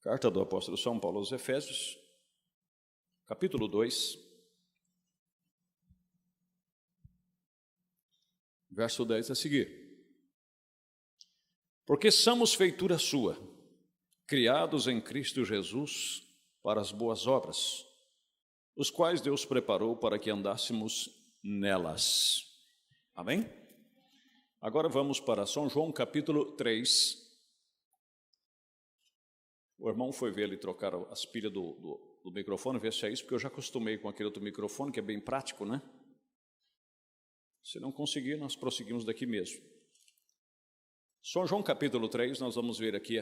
Carta do apóstolo São Paulo aos Efésios, capítulo 2, verso 10 a seguir. Porque somos feitura sua, criados em Cristo Jesus para as boas obras, os quais Deus preparou para que andássemos nelas. Amém? Agora vamos para São João, capítulo 3. O irmão foi ver ele trocar as pilhas do microfone, ver se é isso, porque eu já acostumei com aquele outro microfone, que é bem prático, né? Se não conseguir, nós prosseguimos daqui mesmo. São João, capítulo 3, nós vamos ver aqui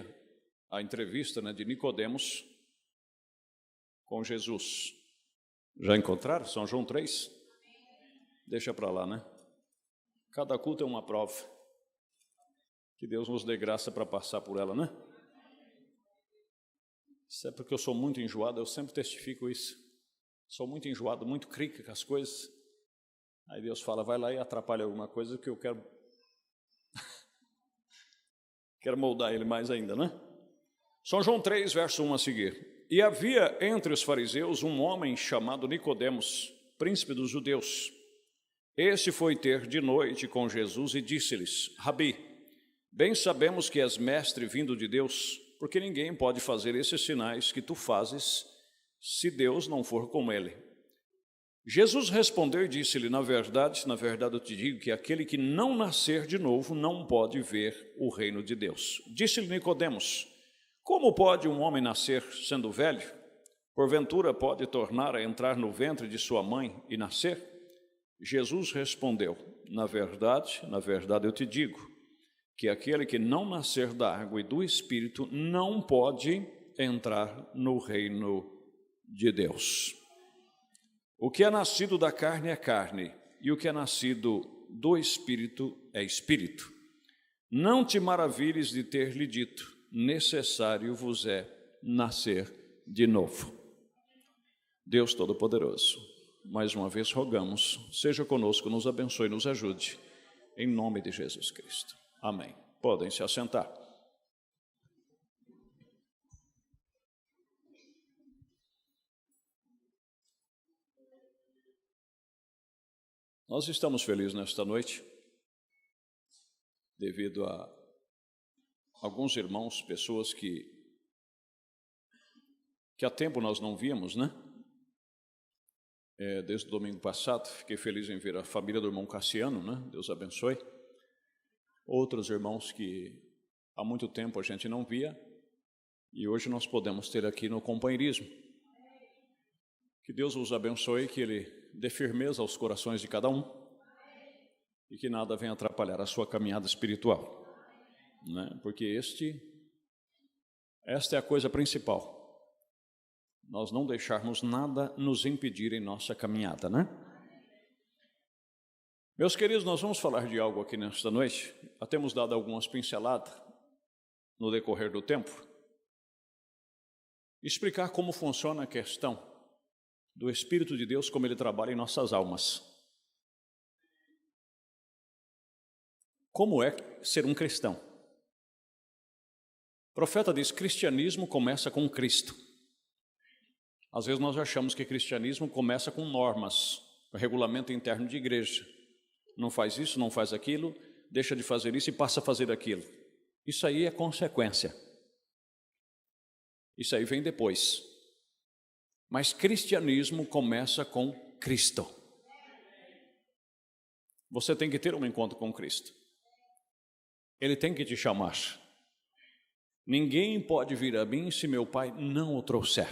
a entrevista, né, de Nicodemos com Jesus. Já encontraram São João 3? Deixa para lá, né? Cada culto é uma prova. Que Deus nos dê graça para passar por ela, né? Isso é porque eu sou muito enjoado, eu sempre testifico isso. Sou muito enjoado, muito crítico com as coisas. Aí Deus fala, vai lá e atrapalha alguma coisa que eu quero moldar ele mais ainda, né? São João 3, verso 1 a seguir. E havia entre os fariseus um homem chamado Nicodemos, príncipe dos judeus. Este foi ter de noite com Jesus e disse-lhes, Rabi, bem sabemos que és mestre vindo de Deus, porque ninguém pode fazer esses sinais que tu fazes, se Deus não for com ele. Jesus respondeu e disse-lhe, na verdade eu te digo que aquele que não nascer de novo não pode ver o reino de Deus. Disse-lhe Nicodemos, como pode um homem nascer sendo velho? Porventura pode tornar a entrar no ventre de sua mãe e nascer? Jesus respondeu, na verdade eu te digo, que aquele que não nascer da água e do Espírito não pode entrar no reino de Deus. O que é nascido da carne é carne, e o que é nascido do Espírito é Espírito. Não te maravilhes de ter lhe dito, necessário vos é nascer de novo. Deus Todo-Poderoso, mais uma vez rogamos, seja conosco, nos abençoe e nos ajude, em nome de Jesus Cristo. Amém. Podem se assentar. Nós estamos felizes nesta noite, devido a alguns irmãos, pessoas que há tempo nós não víamos, né? Desde o domingo passado, fiquei feliz em ver a família do irmão Cassiano, né? Deus abençoe. Outros irmãos que há muito tempo a gente não via e hoje nós podemos ter aqui no companheirismo. Que Deus os abençoe, que Ele dê firmeza aos corações de cada um e que nada venha atrapalhar a sua caminhada espiritual, né? Porque esta é a coisa principal, nós não deixarmos nada nos impedir em nossa caminhada, né? Meus queridos, nós vamos falar de algo aqui nesta noite. Já temos dado algumas pinceladas no decorrer do tempo. Explicar como funciona a questão do Espírito de Deus, como ele trabalha em nossas almas. Como é ser um cristão? O profeta diz, cristianismo começa com Cristo. Às vezes nós achamos que cristianismo começa com normas, regulamento interno de igreja. Não faz isso, não faz aquilo, deixa de fazer isso e passa a fazer aquilo. Isso aí é consequência. Isso aí vem depois. Mas cristianismo começa com Cristo. Você tem que ter um encontro com Cristo. Ele tem que te chamar. Ninguém pode vir a mim se meu Pai não o trouxer.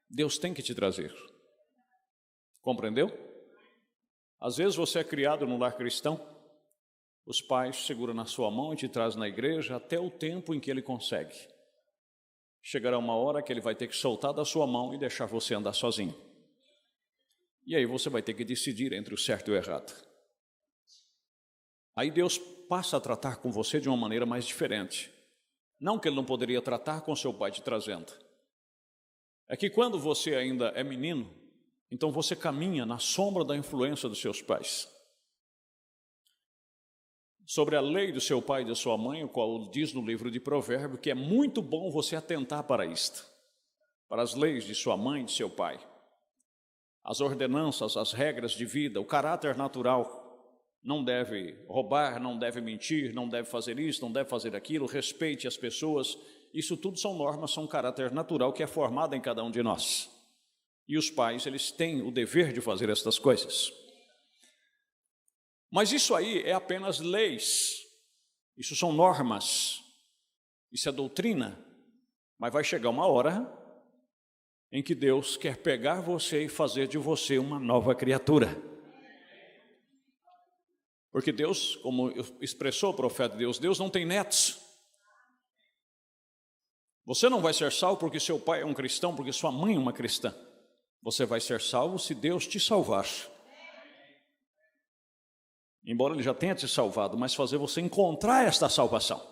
Deus tem que te trazer. Compreendeu? Às vezes você é criado no lar cristão, os pais seguram na sua mão e te trazem na igreja até o tempo em que ele consegue. Chegará uma hora que ele vai ter que soltar da sua mão e deixar você andar sozinho. E aí você vai ter que decidir entre o certo e o errado. Aí Deus passa a tratar com você de uma maneira mais diferente. Não que ele não poderia tratar com seu pai te trazendo. É que quando você ainda é menino, então você caminha na sombra da influência dos seus pais. sobre a lei do seu pai e da sua mãe, o qual diz no livro de Provérbios que é muito bom você atentar para isto, para as leis de sua mãe e de seu pai, as ordenanças, as regras de vida, o caráter natural. Não deve roubar, não deve mentir, não deve fazer isso, não deve fazer aquilo, respeite as pessoas. Isso tudo são normas, são um caráter natural que é formado em cada um de nós. E os pais, eles têm o dever de fazer estas coisas. Mas isso aí é apenas leis, isso são normas, isso é doutrina. Mas vai chegar uma hora em que Deus quer pegar você e fazer de você uma nova criatura. Porque Deus, como expressou o profeta de Deus, Deus não tem netos. Você não vai ser salvo porque seu pai é um cristão, porque sua mãe é uma cristã. Você vai ser salvo se Deus te salvar. Embora Ele já tenha te salvado, mas fazer você encontrar esta salvação.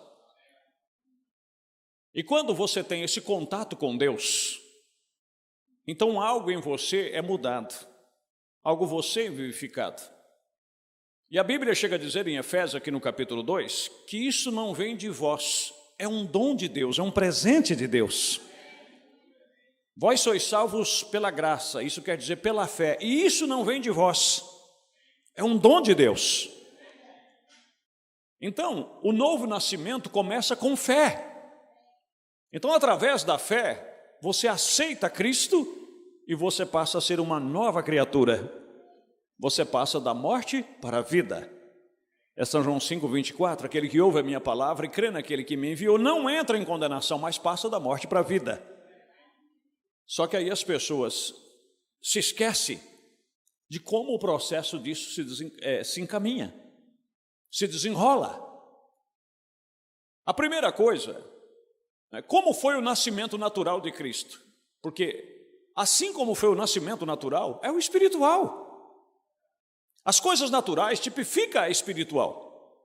E quando você tem esse contato com Deus, então algo em você é mudado, algo você é vivificado. E a Bíblia chega a dizer em Efésios, aqui no capítulo 2, que isso não vem de vós, é um dom de Deus, é um presente de Deus. Vós sois salvos pela graça, isso quer dizer pela fé, e isso não vem de vós, é um dom de Deus. Então, o novo nascimento começa com fé. Então, através da fé, você aceita Cristo e você passa a ser uma nova criatura. Você passa da morte para a vida. É São João 5,24, aquele que ouve a minha palavra e crê naquele que me enviou, não entra em condenação, mas passa da morte para a vida. Só que aí as pessoas se esquecem de como o processo disso se encaminha, se desenrola. A primeira coisa, como foi o nascimento natural de Cristo? Porque assim como foi o nascimento natural, é o espiritual. As coisas naturais tipificam a espiritual.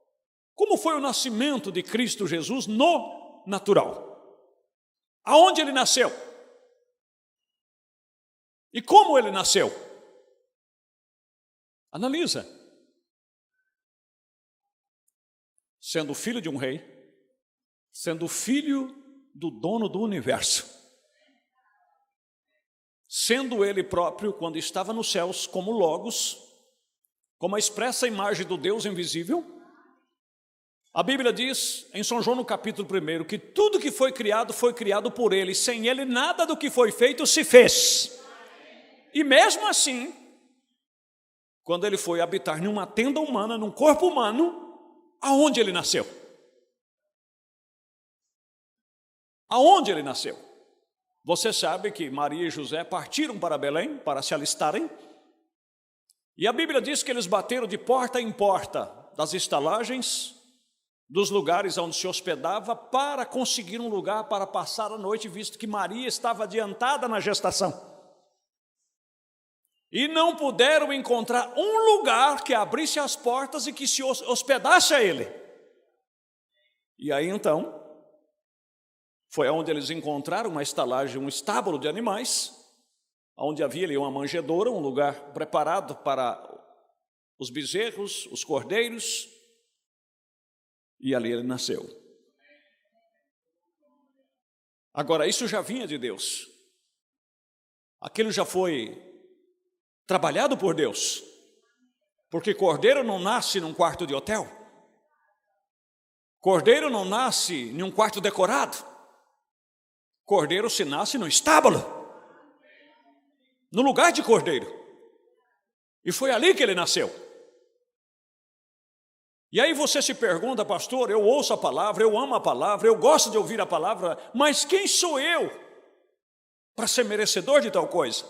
Como foi o nascimento de Cristo Jesus no natural? Aonde Ele nasceu? E como Ele nasceu? Analisa. Sendo filho de um rei, sendo filho do dono do universo, sendo Ele próprio, quando estava nos céus, como Logos, como a expressa imagem do Deus invisível. A Bíblia diz, em São João no capítulo 1, que tudo que foi criado por Ele, sem Ele nada do que foi feito se fez. E mesmo assim, quando Ele foi habitar em uma tenda humana, num corpo humano, aonde Ele nasceu? Aonde Ele nasceu? Você sabe que Maria e José partiram para Belém para se alistarem. E a Bíblia diz que eles bateram de porta em porta das estalagens, dos lugares onde se hospedava, para conseguir um lugar para passar a noite, visto que Maria estava adiantada na gestação. E não puderam encontrar um lugar que abrisse as portas e que se hospedasse a ele. E aí então, foi onde eles encontraram uma estalagem, um estábulo de animais, onde havia ali uma manjedoura, um lugar preparado para os bezerros, os cordeiros, e ali ele nasceu. Agora, isso já vinha de Deus. Aquilo já foi trabalhado por Deus, porque cordeiro não nasce num quarto de hotel, cordeiro não nasce em um quarto decorado, cordeiro se nasce no estábulo, no lugar de cordeiro, e foi ali que ele nasceu. E aí você se pergunta, pastor, eu ouço a palavra, eu amo a palavra, eu gosto de ouvir a palavra, mas quem sou eu para ser merecedor de tal coisa?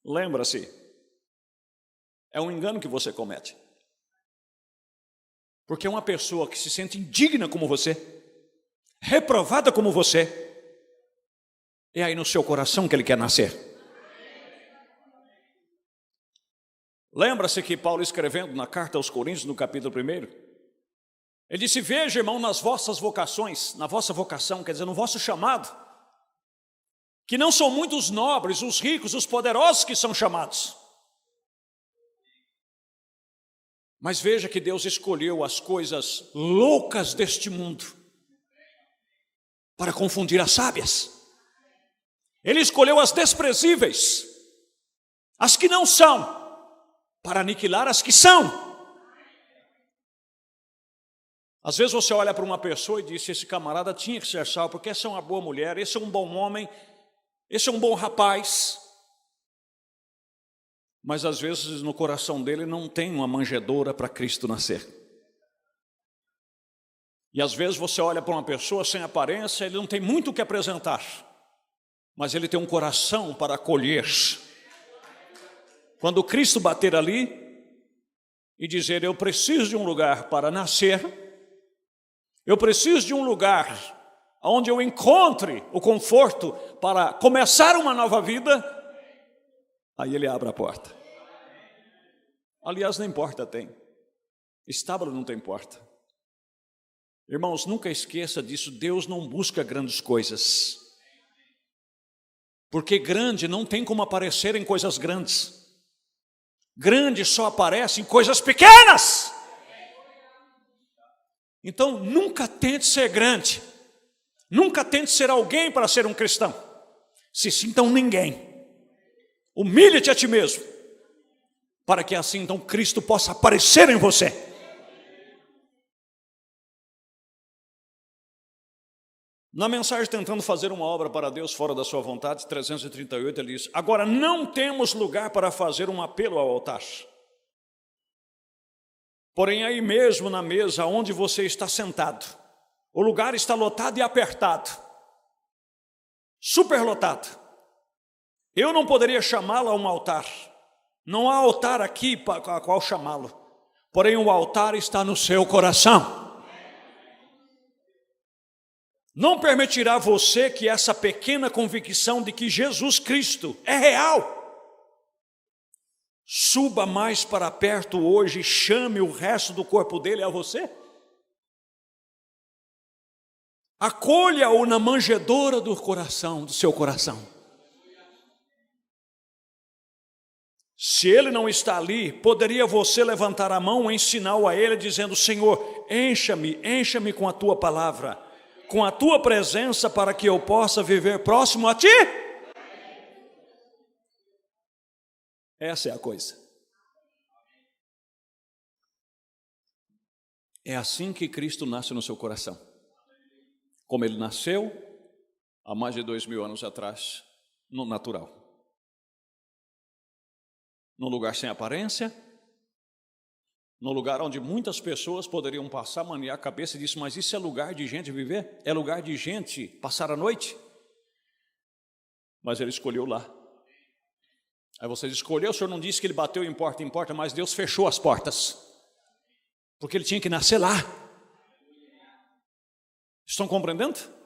Lembra-se, é um engano que você comete, porque uma pessoa que se sente indigna como você, reprovada como você, é aí no seu coração que ele quer nascer. Lembra-se que Paulo, escrevendo na carta aos Coríntios, no capítulo 1, ele disse, veja, irmão, nas vossas vocações, na vossa vocação, quer dizer, no vosso chamado, que não são muitos nobres, os ricos, os poderosos que são chamados. Mas veja que Deus escolheu as coisas loucas deste mundo para confundir as sábias. Ele escolheu as desprezíveis, as que não são, para aniquilar as que são. Às vezes você olha para uma pessoa e diz: esse camarada tinha que ser salvo, porque essa é uma boa mulher, esse é um bom homem, esse é um bom rapaz. Mas às vezes no coração dele não tem uma manjedoura para Cristo nascer. E às vezes você olha para uma pessoa sem aparência, ele não tem muito o que apresentar, mas ele tem um coração para acolher. Quando Cristo bater ali e dizer: eu preciso de um lugar para nascer, eu preciso de um lugar onde eu encontre o conforto para começar uma nova vida, aí ele abre a porta. Aliás, nem porta tem. Estábulo não tem porta. Irmãos, nunca esqueça disso. Deus não busca grandes coisas, porque grande não tem como aparecer em coisas grandes. Grande só aparece em coisas pequenas. Então nunca tente ser grande, nunca tente ser alguém para ser um cristão. Se sinta um ninguém. Humilhe-te a ti mesmo, para que assim então Cristo possa aparecer em você. Na mensagem Tentando Fazer uma Obra para Deus Fora da Sua Vontade, 338, ele diz: agora não temos lugar para fazer um apelo ao altar. Porém, aí mesmo na mesa onde você está sentado, o lugar está lotado e apertado, superlotado. Eu não poderia chamá-lo a um altar. Não há altar aqui para qual chamá-lo. Porém, o altar está no seu coração. Não permitirá você que essa pequena convicção de que Jesus Cristo é real suba mais para perto hoje e chame o resto do corpo dele a você? Acolha-o na manjedoura do coração, do seu coração. Se ele não está ali, poderia você levantar a mão em sinal a ele, dizendo: Senhor, encha-me com a tua palavra, com a tua presença, para que eu possa viver próximo a ti? Essa é a coisa. É assim que Cristo nasce no seu coração. Como ele nasceu há mais de 2000 anos atrás, no natural. Num lugar sem aparência, num lugar onde muitas pessoas poderiam passar, manear a cabeça e dizer: mas isso é lugar de gente viver? É lugar de gente passar a noite? Mas ele escolheu lá. Aí vocês escolheram, o senhor não disse que ele bateu em porta, mas Deus fechou as portas, porque ele tinha que nascer lá. Estão compreendendo?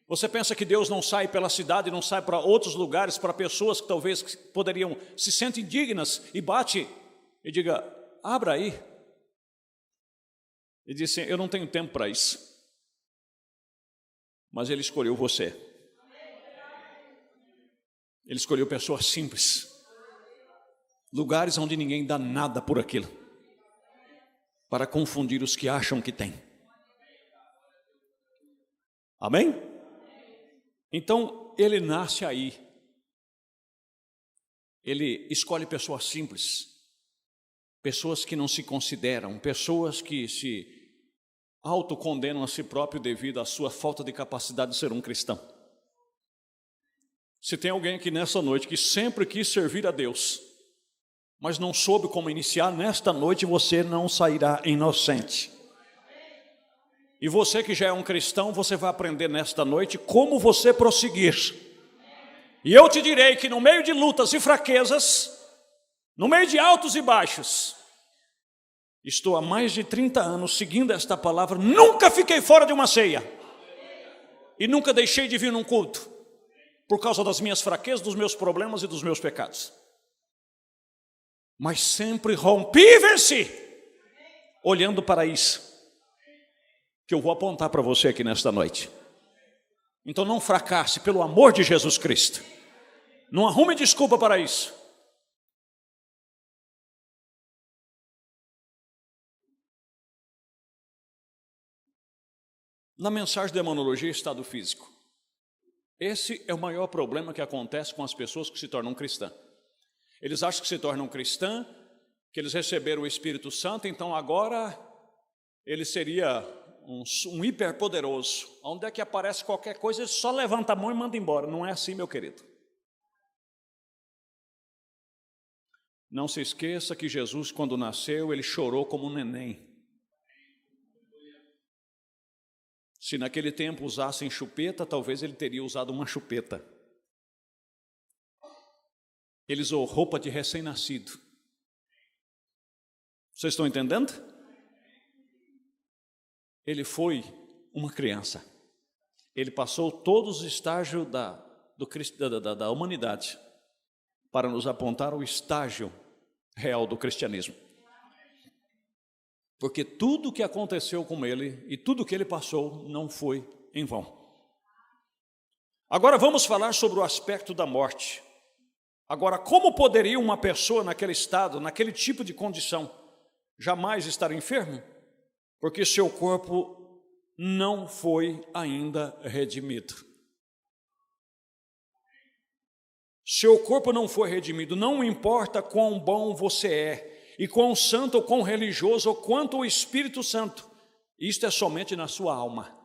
Você pensa que Deus não sai pela cidade, não sai para outros lugares, para pessoas que talvez poderiam se sentem indignas, e bate e diga: abra aí. Ele disse: eu não tenho tempo para isso. Mas ele escolheu você. Ele escolheu pessoas simples, lugares onde ninguém dá nada por aquilo, para confundir os que acham que tem. Amém? Então ele nasce aí. Ele escolhe pessoas simples, pessoas que não se consideram, pessoas que se autocondenam a si próprio devido à sua falta de capacidade de ser um cristão. Se tem alguém aqui nessa noite que sempre quis servir a Deus, mas não soube como iniciar, nesta noite você não sairá inocente. E você que já é um cristão, você vai aprender nesta noite como você prosseguir. E eu te direi que no meio de lutas e fraquezas, no meio de altos e baixos, estou há mais de 30 anos seguindo esta palavra, nunca fiquei fora de uma ceia. E nunca deixei de vir num culto, por causa das minhas fraquezas, dos meus problemas e dos meus pecados. Mas sempre rompi e venci, olhando para isso, que eu vou apontar para você aqui nesta noite. Então não fracasse, pelo amor de Jesus Cristo. Não arrume desculpa para isso. Na mensagem de demonologia, estado físico. Esse é o maior problema que acontece com as pessoas que se tornam cristãs. Eles acham que se tornam cristãs, que eles receberam o Espírito Santo, então agora ele seria um hiperpoderoso. Onde é que aparece qualquer coisa, ele só levanta a mão e manda embora. Não é assim, meu querido. Não se esqueça que Jesus, quando nasceu, ele chorou como um neném. Se naquele tempo usassem chupeta, talvez ele teria usado uma chupeta. Ele usou roupa de recém-nascido. Vocês estão entendendo? Ele foi uma criança. Ele passou todos os estágios da humanidade para nos apontar o estágio real do cristianismo. Porque tudo o que aconteceu com ele e tudo o que ele passou não foi em vão. Agora vamos falar sobre o aspecto da morte. Agora, como poderia uma pessoa naquele estado, naquele tipo de condição, jamais estar enfermo? Porque seu corpo não foi ainda redimido. Seu corpo não foi redimido, não importa quão bom você é, e quão santo ou quão religioso, ou quanto o Espírito Santo, isto é somente na sua alma.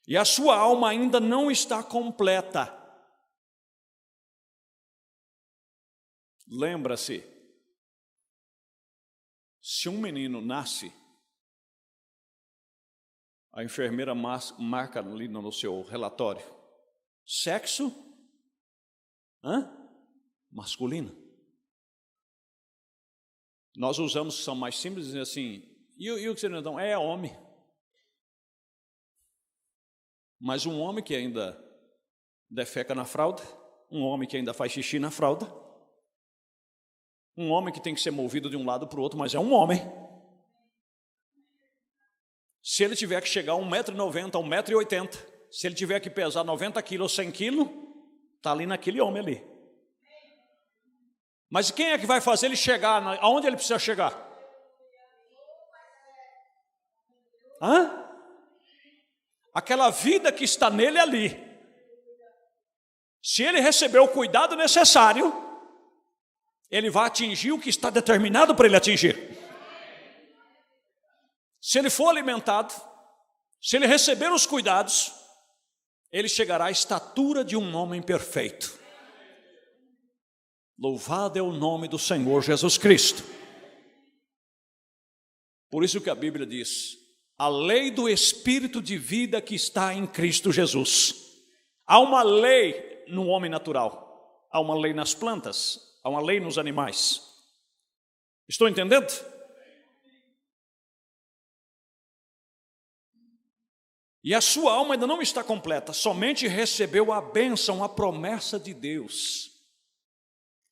E a sua alma ainda não está completa. Lembra-se, se um menino nasce, a enfermeira marca ali no seu relatório, sexo masculino. Nós usamos, que são mais simples, dizer assim, e o que seria então? É homem. Mas um homem que ainda defeca na fralda, um homem que ainda faz xixi na fralda, um homem que tem que ser movido de um lado para o outro, mas é um homem. Se ele tiver que chegar a 1,90 m, 1,80 m, se ele tiver que pesar 90 kg ou 100 kg, está ali naquele homem ali. Mas quem é que vai fazer ele chegar aonde ele precisa chegar? Aquela vida que está nele ali. Se ele receber o cuidado necessário, ele vai atingir o que está determinado para ele atingir. Se ele for alimentado, se ele receber os cuidados, ele chegará à estatura de um homem perfeito. Louvado é o nome do Senhor Jesus Cristo. Por isso que a Bíblia diz, a lei do Espírito de vida que está em Cristo Jesus. Há uma lei no homem natural, há uma lei nas plantas, há uma lei nos animais. Estou entendendo? E a sua alma ainda não está completa, somente recebeu a bênção, a promessa de Deus.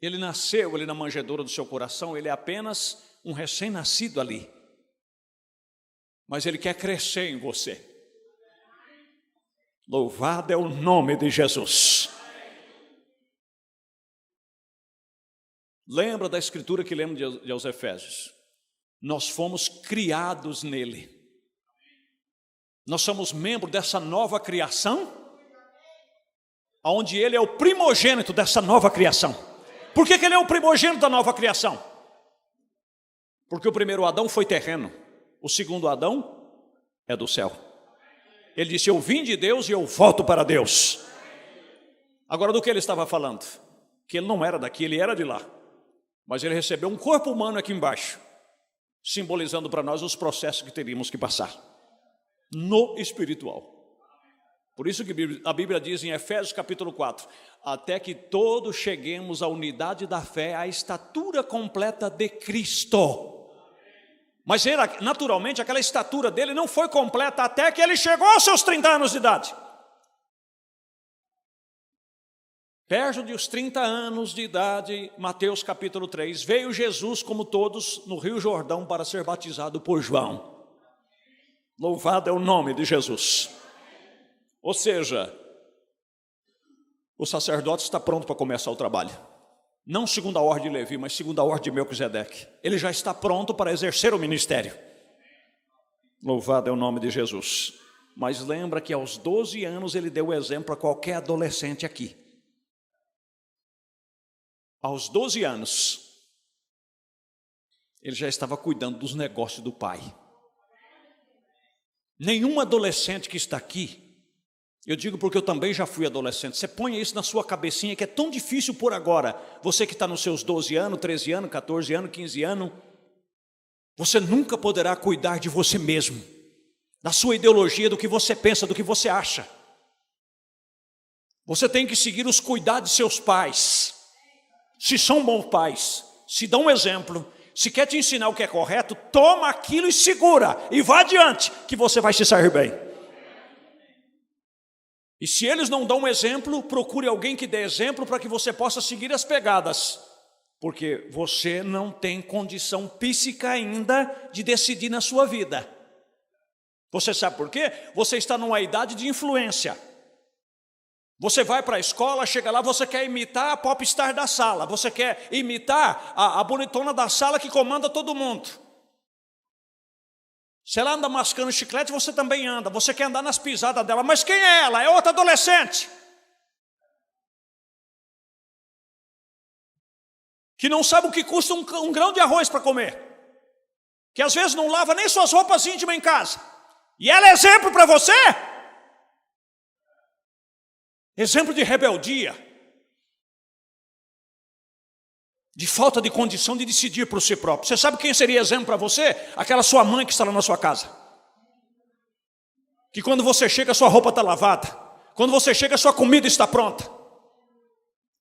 Ele nasceu ali na manjedoura do seu coração, ele é apenas um recém-nascido ali. Mas ele quer crescer em você. Louvado é o nome de Jesus. Lembra da escritura que lemos aos Efésios? Nós fomos criados nele. Nós somos membros dessa nova criação, onde ele é o primogênito dessa nova criação. Por que ele é o primogênito da nova criação? Porque o primeiro Adão foi terreno, o segundo Adão é do céu. Ele disse, eu vim de Deus e eu volto para Deus. Agora, do que ele estava falando? Que ele não era daqui, ele era de lá. Mas ele recebeu um corpo humano aqui embaixo, simbolizando para nós os processos que teríamos que passar no espiritual. Por isso que a Bíblia diz em Efésios capítulo 4, até que todos cheguemos à unidade da fé, à estatura completa de Cristo. Mas naturalmente aquela estatura dele não foi completa até que ele chegou aos seus 30 anos de idade. Perto dos 30 anos de idade, Mateus capítulo 3, veio Jesus como todos no Rio Jordão para ser batizado por João. Louvado é o nome de Jesus. Ou seja, o sacerdote está pronto para começar o trabalho. Não segundo a ordem de Levi, mas segundo a ordem de Melquisedeque. Ele já está pronto para exercer o ministério. Louvado é o nome de Jesus. Mas lembra que aos 12 anos ele deu exemplo a qualquer adolescente aqui. Aos 12 anos, ele já estava cuidando dos negócios do pai. Nenhum adolescente que está aqui, eu digo porque eu também já fui adolescente, você põe isso na sua cabecinha que é tão difícil por agora. Você que está nos seus 12 anos, 13 anos, 14 anos, 15 anos, você nunca poderá cuidar de você mesmo, da sua ideologia, do que você pensa, do que você acha. Você tem que seguir os cuidados de seus pais. Se são bons pais, se dão um exemplo, se quer te ensinar o que é correto, toma aquilo e segura, e vá adiante, que você vai se sair bem. E se eles não dão um exemplo, procure alguém que dê exemplo para que você possa seguir as pegadas. Porque você não tem condição psíquica ainda de decidir na sua vida. Você sabe por quê? Você está numa idade de influência. Você vai para a escola, chega lá, você quer imitar a popstar da sala. Você quer imitar a bonitona da sala que comanda todo mundo. Se ela anda mascando chiclete, você também anda. Você quer andar nas pisadas dela. Mas quem é ela? É outra adolescente. Que não sabe o que custa um grão de arroz para comer. Que às vezes não lava nem suas roupas íntimas em casa. E ela é exemplo para você? Exemplo de rebeldia. De falta de condição de decidir por si próprio. Você sabe quem seria exemplo para você? Aquela sua mãe que está lá na sua casa. Que quando você chega, a sua roupa está lavada. Quando você chega, a sua comida está pronta.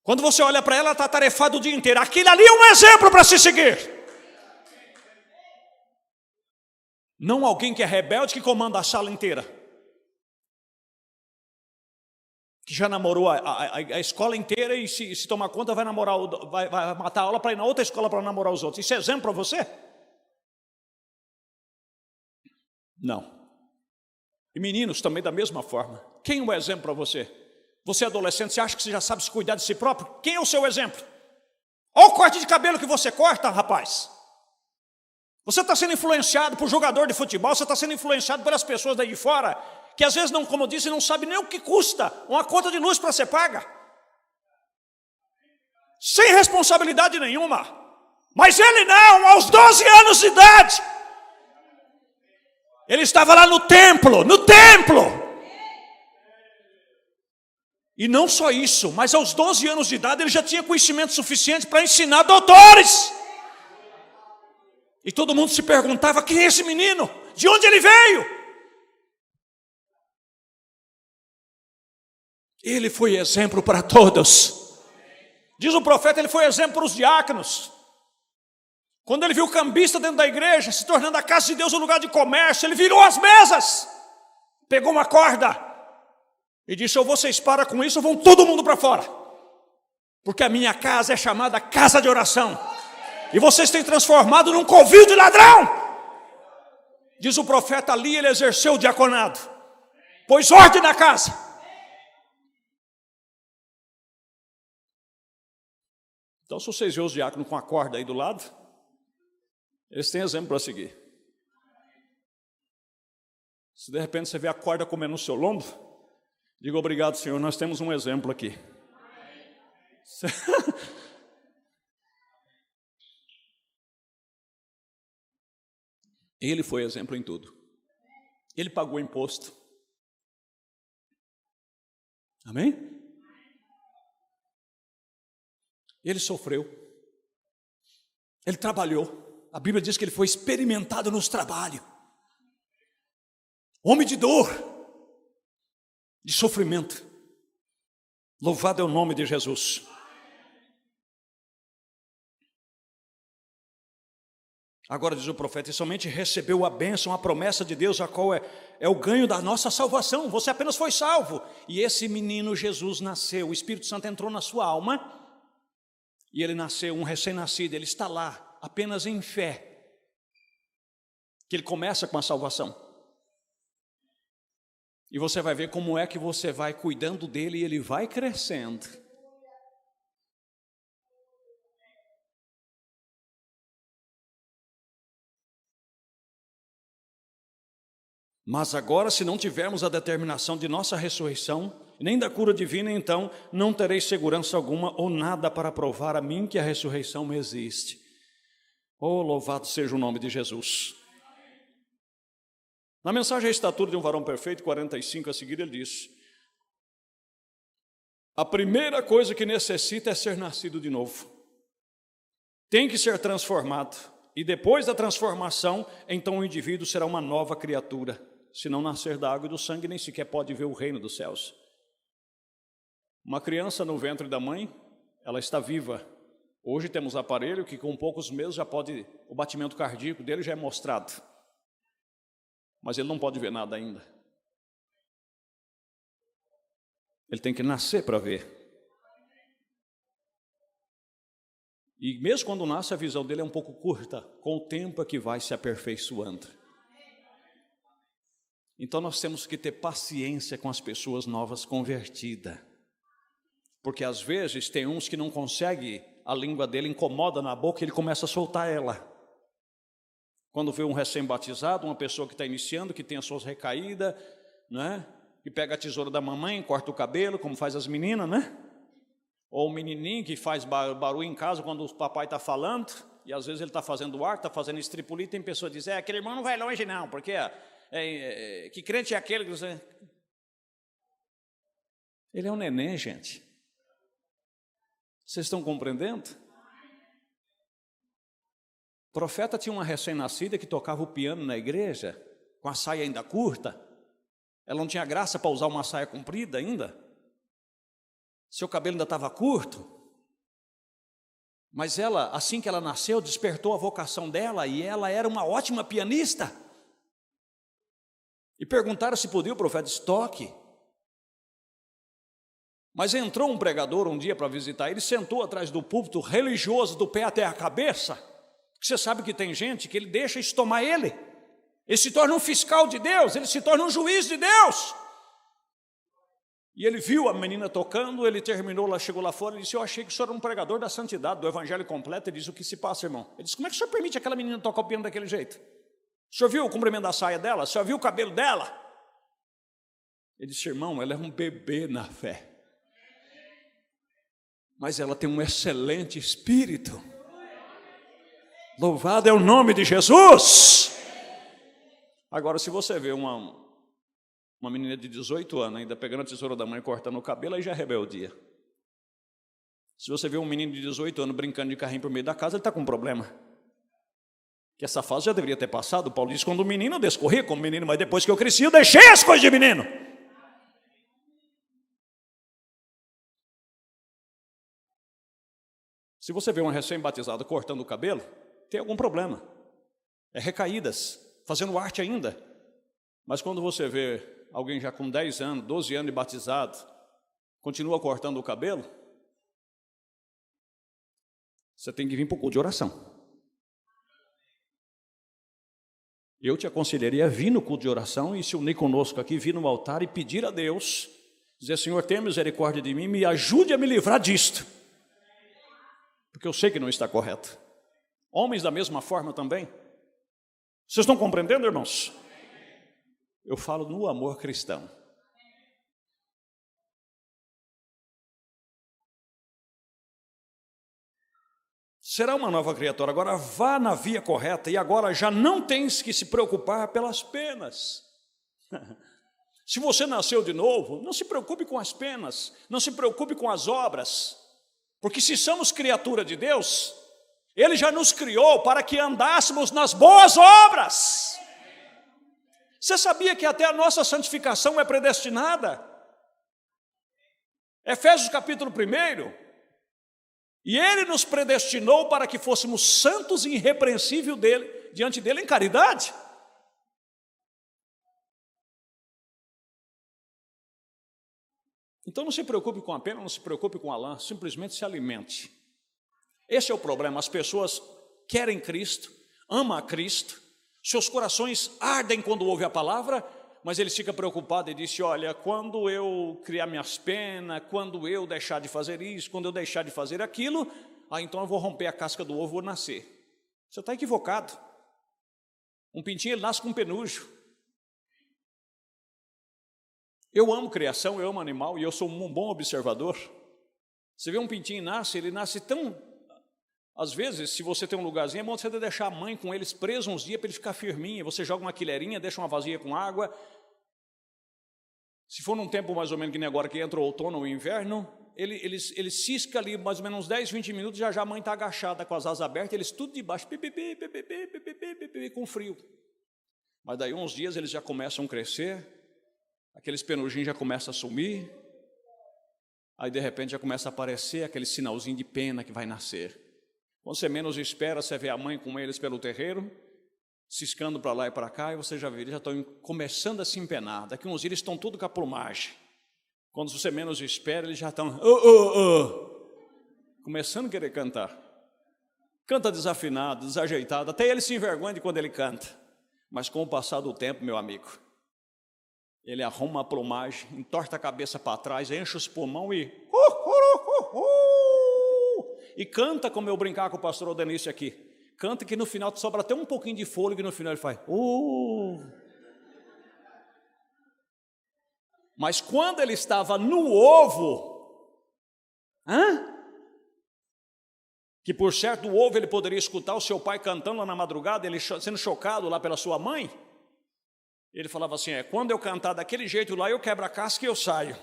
Quando você olha para ela, ela está atarefada o dia inteiro. Aquilo ali é um exemplo para se seguir. Não alguém que é rebelde que comanda a sala inteira. Que já namorou a escola inteira e se tomar conta vai namorar, vai matar a aula para ir na outra escola para namorar os outros. Isso é exemplo para você? Não. E meninos também da mesma forma. Quem é o exemplo para você? Você é adolescente, você acha que você já sabe se cuidar de si próprio? Quem é o seu exemplo? Olha o corte de cabelo que você corta, rapaz. Você está sendo influenciado por jogador de futebol, você está sendo influenciado pelas pessoas daí de fora, que às vezes, não, como eu disse, não sabe nem o que custa uma conta de luz para ser paga. Sem responsabilidade nenhuma. Mas ele não, aos 12 anos de idade. Ele estava lá no templo, E não só isso, mas aos 12 anos de idade ele já tinha conhecimento suficiente para ensinar doutores. E todo mundo se perguntava, quem é esse menino? De onde ele veio? Ele foi exemplo para todos. Diz o profeta, ele foi exemplo para os diáconos. Quando ele viu o cambista dentro da igreja, se tornando a casa de Deus um lugar de comércio, ele virou as mesas, pegou uma corda e disse, ou vocês param com isso, ou vão todo mundo para fora. Porque a minha casa é chamada casa de oração. E vocês têm transformado num covil de ladrão. Diz o profeta, ali ele exerceu o diaconado. Pôs ordem na casa. Então, se vocês verem os diáconos com a corda aí do lado, eles têm exemplo para seguir. Se de repente você vê a corda comendo no seu lombo, diga obrigado, Senhor, nós temos um exemplo aqui. Ele foi exemplo em tudo. Ele pagou imposto. Amém? Ele sofreu. Ele trabalhou. A Bíblia diz que ele foi experimentado nos trabalhos. Homem de dor, de sofrimento. Louvado é o nome de Jesus. Agora diz o profeta, e somente recebeu a bênção, a promessa de Deus, a qual é o ganho da nossa salvação. Você apenas foi salvo. E esse menino Jesus nasceu, o Espírito Santo entrou na sua alma, e ele nasceu, um recém-nascido, ele está lá, apenas em fé, que ele começa com a salvação. E você vai ver como é que você vai cuidando dele e ele vai crescendo. Mas agora, se não tivermos a determinação de nossa ressurreição, nem da cura divina, então não tereis segurança alguma ou nada para provar a mim que a ressurreição existe. Oh, louvado seja o nome de Jesus. Na mensagem A Estatura de um Varão Perfeito, 45 a seguir, ele diz: a primeira coisa que necessita é ser nascido de novo. Tem que ser transformado. E depois da transformação, então o indivíduo será uma nova criatura. Se não nascer da água e do sangue, nem sequer pode ver o reino dos céus. Uma criança no ventre da mãe, ela está viva. Hoje temos aparelho que com poucos meses já pode, o batimento cardíaco dele já é mostrado. Mas ele não pode ver nada ainda. Ele tem que nascer para ver. E mesmo quando nasce, a visão dele é um pouco curta. Com o tempo é que vai se aperfeiçoando. Então nós temos que ter paciência com as pessoas novas convertidas. Porque às vezes tem uns que não conseguem, a língua dele incomoda na boca e ele começa a soltar ela. Quando vê um recém-batizado, uma pessoa que está iniciando, que tem as suas recaídas, né? Que pega a tesoura da mamãe, corta o cabelo, como faz as meninas, né? Ou o menininho que faz barulho em casa quando o papai está falando, e às vezes ele está fazendo ar, está fazendo estripulia, e tem pessoa que diz, aquele irmão não vai longe não, porque que crente é aquele que você... Ele é um neném, gente. Vocês estão compreendendo? O profeta tinha uma recém-nascida que tocava o piano na igreja, com a saia ainda curta. Ela não tinha graça para usar uma saia comprida ainda. Seu cabelo ainda estava curto. Mas ela, assim que ela nasceu, despertou a vocação dela e ela era uma ótima pianista. E perguntaram se podia, o profeta disse, toque. Mas entrou um pregador um dia para visitar ele, sentou atrás do púlpito, religioso do pé até a cabeça. Você sabe que tem gente que ele deixa isso tomar ele. Ele se torna um fiscal de Deus, ele se torna um juiz de Deus. E ele viu a menina tocando, ele terminou, lá, chegou lá fora e disse, eu achei que o senhor era um pregador da santidade, do evangelho completo. Ele disse, o que se passa, irmão? Ele disse, como é que o senhor permite aquela menina tocar o piano daquele jeito? O senhor viu o comprimento da saia dela? O senhor viu o cabelo dela? Ele disse, irmão, ela é um bebê na fé. Mas ela tem um excelente espírito. Louvado é o nome de Jesus. Agora, se você vê uma menina de 18 anos ainda pegando a tesoura da mãe e cortando o cabelo, aí já é rebeldia. Se você vê um menino de 18 anos brincando de carrinho por meio da casa, ele está com um problema. Que essa fase já deveria ter passado. Paulo diz, quando o menino eu descorria como menino, mas depois que eu cresci, eu deixei as coisas de menino. Se você vê uma recém-batizada cortando o cabelo, tem algum problema. É recaídas, fazendo arte ainda. Mas quando você vê alguém já com 10 anos, 12 anos de batizado, continua cortando o cabelo, você tem que vir para o culto de oração. Eu te aconselharia a vir no culto de oração e se unir conosco aqui, vir no altar e pedir a Deus, dizer, Senhor, tenha misericórdia de mim, me ajude a me livrar disto. Porque eu sei que não está correto. Homens da mesma forma também. Vocês estão compreendendo, irmãos? Eu falo no amor cristão. Será uma nova criatura. Agora vá na via correta e agora já não tens que se preocupar pelas penas. Se você nasceu de novo, não se preocupe com as penas, não se preocupe com as obras. Porque se somos criatura de Deus, Ele já nos criou para que andássemos nas boas obras. Você sabia que até a nossa santificação é predestinada? Efésios capítulo 1. E Ele nos predestinou para que fôssemos santos e irrepreensíveis diante dEle em caridade. Então não se preocupe com a pena, não se preocupe com a lã, simplesmente se alimente. Esse é o problema, as pessoas querem Cristo, amam a Cristo, seus corações ardem quando ouvem a palavra, mas eles ficam preocupados e dizem, olha, quando eu criar minhas penas, quando eu deixar de fazer isso, quando eu deixar de fazer aquilo, então eu vou romper a casca do ovo e vou nascer. Você está equivocado. Um pintinho ele nasce com um penugem. Eu amo criação, eu amo animal e eu sou um bom observador. Você vê um pintinho ele nasce tão... Às vezes, se você tem um lugarzinho, é bom você deixar a mãe com eles presos uns dias para ele ficar firminho. Você joga uma quileirinha, deixa uma vasilha com água. Se for num tempo mais ou menos que nem agora, que entra o outono ou o inverno, ele cisca ali mais ou menos uns 10, 20 minutos, já a mãe está agachada com as asas abertas, eles tudo debaixo, com frio. Mas daí uns dias eles já começam a crescer, aqueles penugins já começam a sumir, aí de repente já começa a aparecer aquele sinalzinho de pena que vai nascer. Quando você menos espera, você vê a mãe com eles pelo terreiro, ciscando para lá e para cá, e você já vê, eles já estão começando a se empenar. Daqui uns dias eles estão tudo com a plumagem. Quando você menos espera, eles já estão começando a querer cantar. Canta desafinado, desajeitado, até ele se envergonha de quando ele canta. Mas com o passar do tempo, meu amigo, ele arruma a plumagem, entorta a cabeça para trás, enche os pulmões e canta, como eu brincar com o pastor Odenício aqui. Canta que no final sobra até um pouquinho de fôlego e no final ele faz Mas quando ele estava no ovo, que por certo o ovo ele poderia escutar o seu pai cantando lá na madrugada, ele sendo chocado lá pela sua mãe, ele falava assim, quando eu cantar daquele jeito lá, eu quebro a casca e eu saio.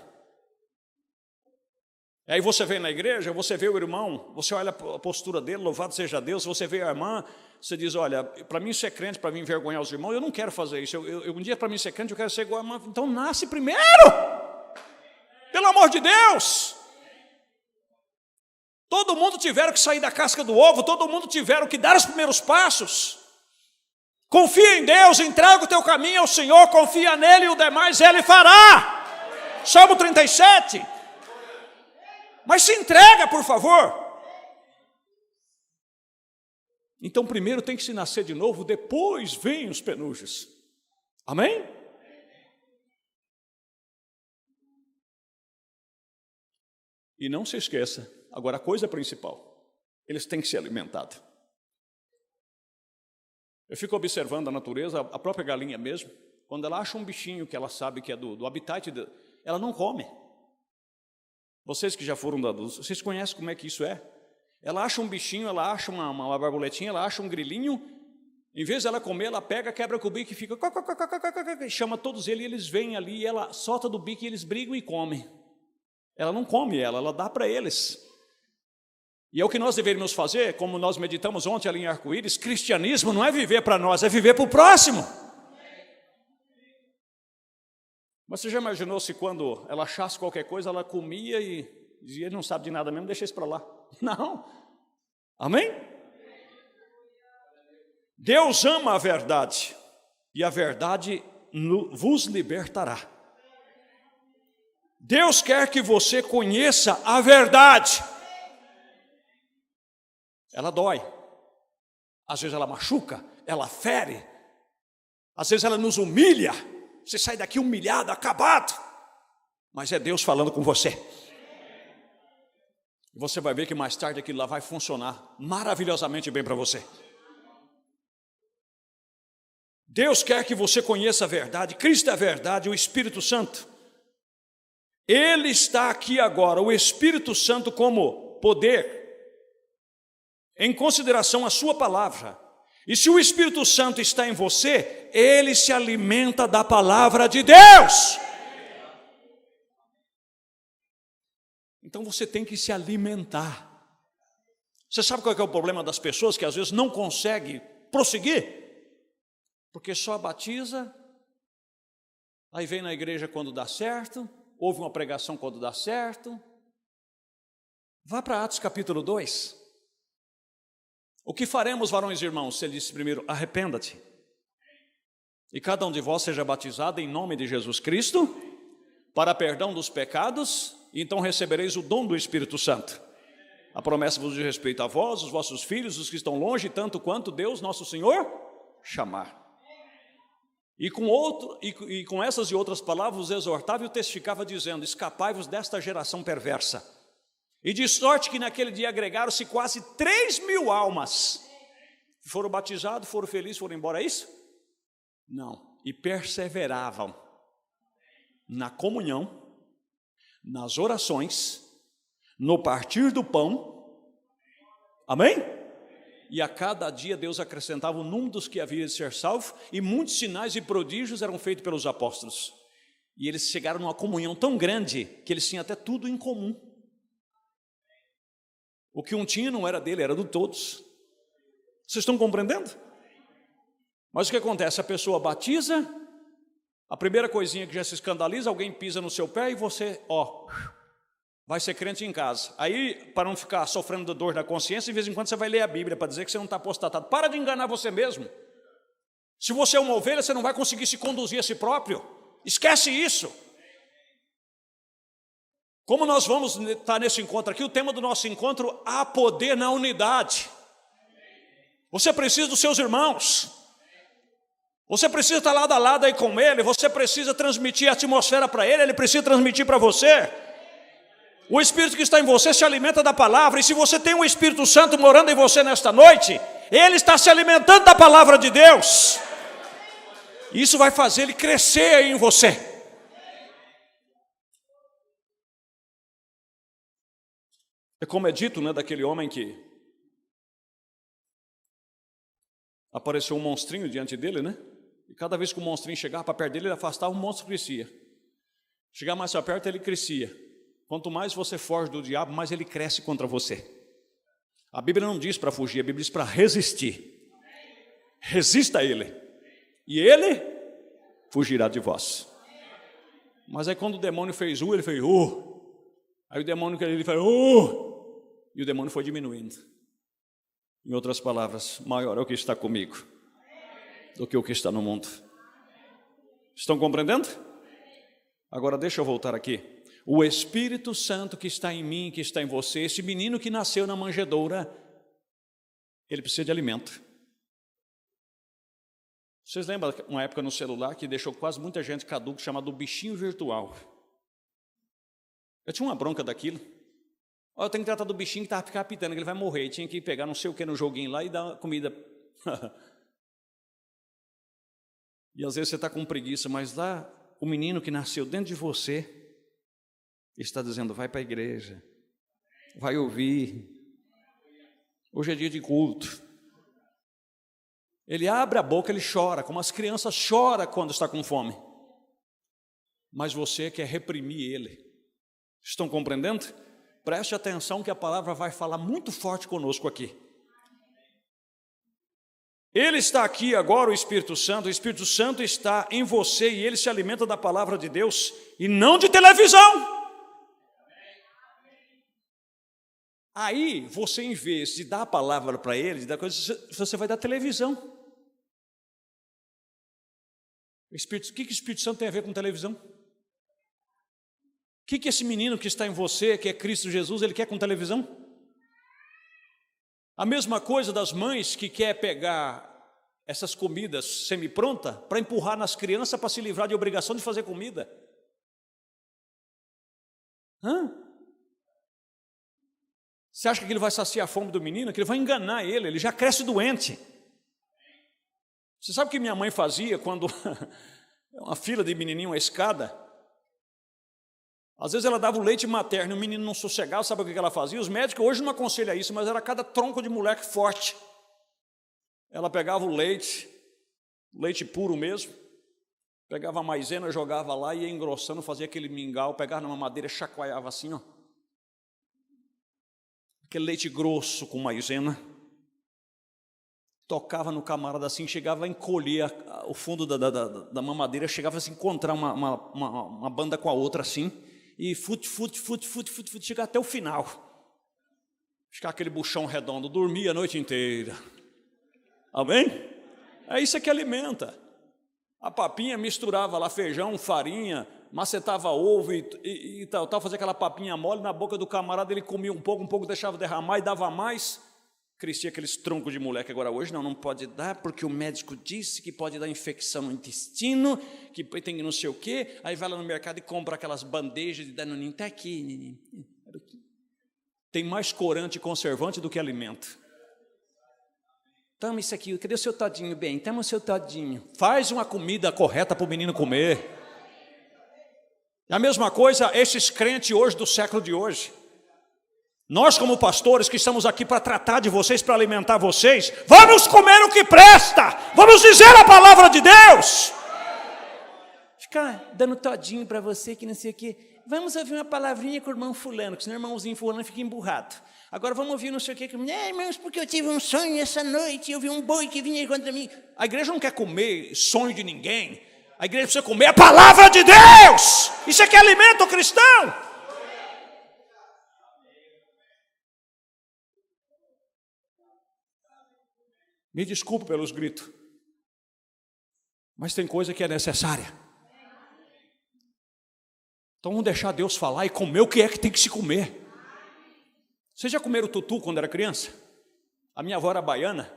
Aí você vem na igreja, você vê o irmão, você olha a postura dele, louvado seja Deus, você vê a irmã, você diz, olha, para mim ser crente, para mim envergonhar os irmãos, eu não quero fazer isso, um dia para mim ser crente, eu quero ser igual a irmã, então nasce primeiro, pelo amor de Deus. Todo mundo tiveram que sair da casca do ovo, todo mundo tiveram que dar os primeiros passos. Confia em Deus, entrega o teu caminho ao Senhor, confia nele e o demais Ele fará. Salmo 37. Mas se entrega, por favor. Então primeiro tem que se nascer de novo, depois vem os penugem. Amém? E não se esqueça, agora a coisa principal, eles têm que ser alimentados. Eu fico observando a natureza, a própria galinha mesmo, quando ela acha um bichinho que ela sabe que é do habitat, ela não come. Vocês que já foram dados, vocês conhecem como é que isso é? Ela acha um bichinho, ela acha uma borboletinha, ela acha um grilinho, em vez de ela comer, ela pega, quebra com o bico e fica, chama todos eles, e eles vêm ali, e ela solta do bico e eles brigam e comem. Ela não come ela dá para eles. E é o que nós deveríamos fazer, como nós meditamos ontem ali em Arco-Íris, cristianismo não é viver para nós, é viver para o próximo. Mas você já imaginou se quando ela achasse qualquer coisa, ela comia e dizia, ele não sabe de nada mesmo, deixa isso para lá. Não. Amém? Deus ama a verdade, e a verdade vos libertará. Deus quer que você conheça a verdade. Ela dói, às vezes ela machuca, ela fere, às vezes ela nos humilha, você sai daqui humilhado, acabado, mas é Deus falando com você. Você vai ver que mais tarde aquilo lá vai funcionar maravilhosamente bem para você. Deus quer que você conheça a verdade, Cristo é a verdade, o Espírito Santo. Ele está aqui agora, o Espírito Santo como poder, em consideração a sua palavra. E se o Espírito Santo está em você, ele se alimenta da palavra de Deus. Então você tem que se alimentar. Você sabe qual é o problema das pessoas que às vezes não conseguem prosseguir? Porque só batiza, aí vem na igreja quando dá certo, ouve uma pregação quando dá certo. Vá para Atos capítulo 2. O que faremos, varões e irmãos? Ele disse primeiro, arrependa-te. E cada um de vós seja batizado em nome de Jesus Cristo, para perdão dos pecados, e então recebereis o dom do Espírito Santo. A promessa vos diz respeito a vós, os vossos filhos, os que estão longe, tanto quanto Deus, nosso Senhor, chamar. E com essas e outras palavras, os exortava e o testificava, dizendo, escapai-vos desta geração perversa. E de sorte que naquele dia agregaram-se quase 3.000 almas. Foram batizados, foram felizes, foram embora, é isso? Não, e perseveravam na comunhão, nas orações, no partir do pão. Amém? E a cada dia Deus acrescentava o número dos que haviam de ser salvos, e muitos sinais e prodígios eram feitos pelos apóstolos. E eles chegaram numa comunhão tão grande que eles tinham até tudo em comum. O que um tinha não era dele, era de todos. Vocês estão compreendendo? Mas o que acontece? A pessoa batiza, a primeira coisinha que já se escandaliza, alguém pisa no seu pé e você, vai ser crente em casa. Aí, para não ficar sofrendo dor na consciência, de vez em quando você vai ler a Bíblia para dizer que você não está apostatado. Para de enganar você mesmo. Se você é uma ovelha, você não vai conseguir se conduzir a si próprio. Esquece isso. Como nós vamos estar nesse encontro aqui, o tema do nosso encontro: há poder na unidade. Você precisa dos seus irmãos. Você precisa estar lado a lado aí com ele. Você precisa transmitir a atmosfera para ele. Ele precisa transmitir para você. O Espírito que está em você se alimenta da palavra. E se você tem o Espírito Santo morando em você nesta noite, ele está se alimentando da palavra de Deus. Isso vai fazer ele crescer aí em você. É como é dito, daquele homem que apareceu um monstrinho diante dele, E cada vez que o monstrinho chegava para perto dele, ele afastava, o monstro crescia. Chegar mais para perto, ele crescia. Quanto mais você foge do diabo, mais ele cresce contra você. A Bíblia não diz para fugir, a Bíblia diz para resistir. Resista a ele, e ele fugirá de vós. Mas aí quando o demônio fez ele fez Aí o demônio que ele fez e o demônio foi diminuindo. Em outras palavras, maior é o que está comigo do que o que está no mundo. Estão compreendendo? Agora deixa eu voltar aqui. O Espírito Santo que está em mim, que está em você, esse menino que nasceu na manjedoura, ele precisa de alimento. Vocês lembram uma época no celular que deixou quase muita gente caduco, chamado bichinho virtual? Eu tinha uma bronca daquilo. Eu tenho que tratar do bichinho que estava ficando apitando, que ele vai morrer. Eu tinha que pegar não sei o que no joguinho lá e dar comida. E às vezes você está com preguiça, mas lá o menino que nasceu dentro de você está dizendo: vai para a igreja, vai ouvir. Hoje é dia de culto. Ele abre a boca, ele chora, como as crianças choram quando está com fome. Mas você quer reprimir ele. Estão compreendendo? Preste atenção que a palavra vai falar muito forte conosco aqui. Ele está aqui agora, o Espírito Santo está em você e ele se alimenta da palavra de Deus e não de televisão. Aí, você em vez de dar a palavra para ele, de dar coisa, você vai dar televisão. O que o Espírito Santo tem a ver com televisão? O que esse menino que está em você, que é Cristo Jesus, ele quer com televisão? A mesma coisa das mães que quer pegar essas comidas semi-prontas para empurrar nas crianças para se livrar de obrigação de fazer comida. Você acha que aquilo vai saciar a fome do menino? Que ele vai enganar ele já cresce doente. Você sabe o que minha mãe fazia quando uma fila de menininho, uma escada? Às vezes ela dava o leite materno e o menino não sossegava. Sabe o que ela fazia? Os médicos hoje não aconselham isso, mas era cada tronco de moleque forte. Ela pegava o leite puro mesmo, pegava a maisena, jogava lá e ia engrossando, fazia aquele mingau, pegava numa madeira, chacoalhava assim, aquele leite grosso com maisena, tocava no camarada assim, chegava a encolher o fundo da mamadeira, chegava a se encontrar uma banda com a outra assim, e fute, chegar até o final. Ficar aquele buchão redondo, dormia a noite inteira. Amém? É isso que alimenta. A papinha misturava lá feijão, farinha, macetava ovo e tal, fazia aquela papinha mole na boca do camarada, ele comia um pouco deixava derramar e dava mais. Crescia aqueles troncos de moleque. Agora hoje não pode dar, porque o médico disse que pode dar infecção no intestino, que tem não sei o quê. Aí vai lá no mercado e compra aquelas bandejas de danoninho. Está aqui, neném. Tem mais corante e conservante do que alimento. Toma isso aqui, cadê o seu todinho, bem? Toma o seu todinho. Faz uma comida correta para o menino comer. É a mesma coisa esses crentes hoje do século de hoje. Nós como pastores que estamos aqui para tratar de vocês, para alimentar vocês, vamos comer o que presta, vamos dizer a palavra de Deus. Ficar dando todinho para você que não sei o quê. Vamos ouvir uma palavrinha com o irmão fulano, que senão o irmãozinho fulano fica emburrado. Agora vamos ouvir não sei o quê. Irmãos, porque eu tive um sonho essa noite, eu vi um boi que vinha contra mim. A igreja não quer comer sonho de ninguém. A igreja precisa comer a palavra de Deus. Isso é que alimenta o cristão. Me desculpe pelos gritos, mas tem coisa que é necessária. Então vamos deixar Deus falar e comer o que é que tem que se comer. Vocês já comeram tutu quando era criança? A minha avó era baiana.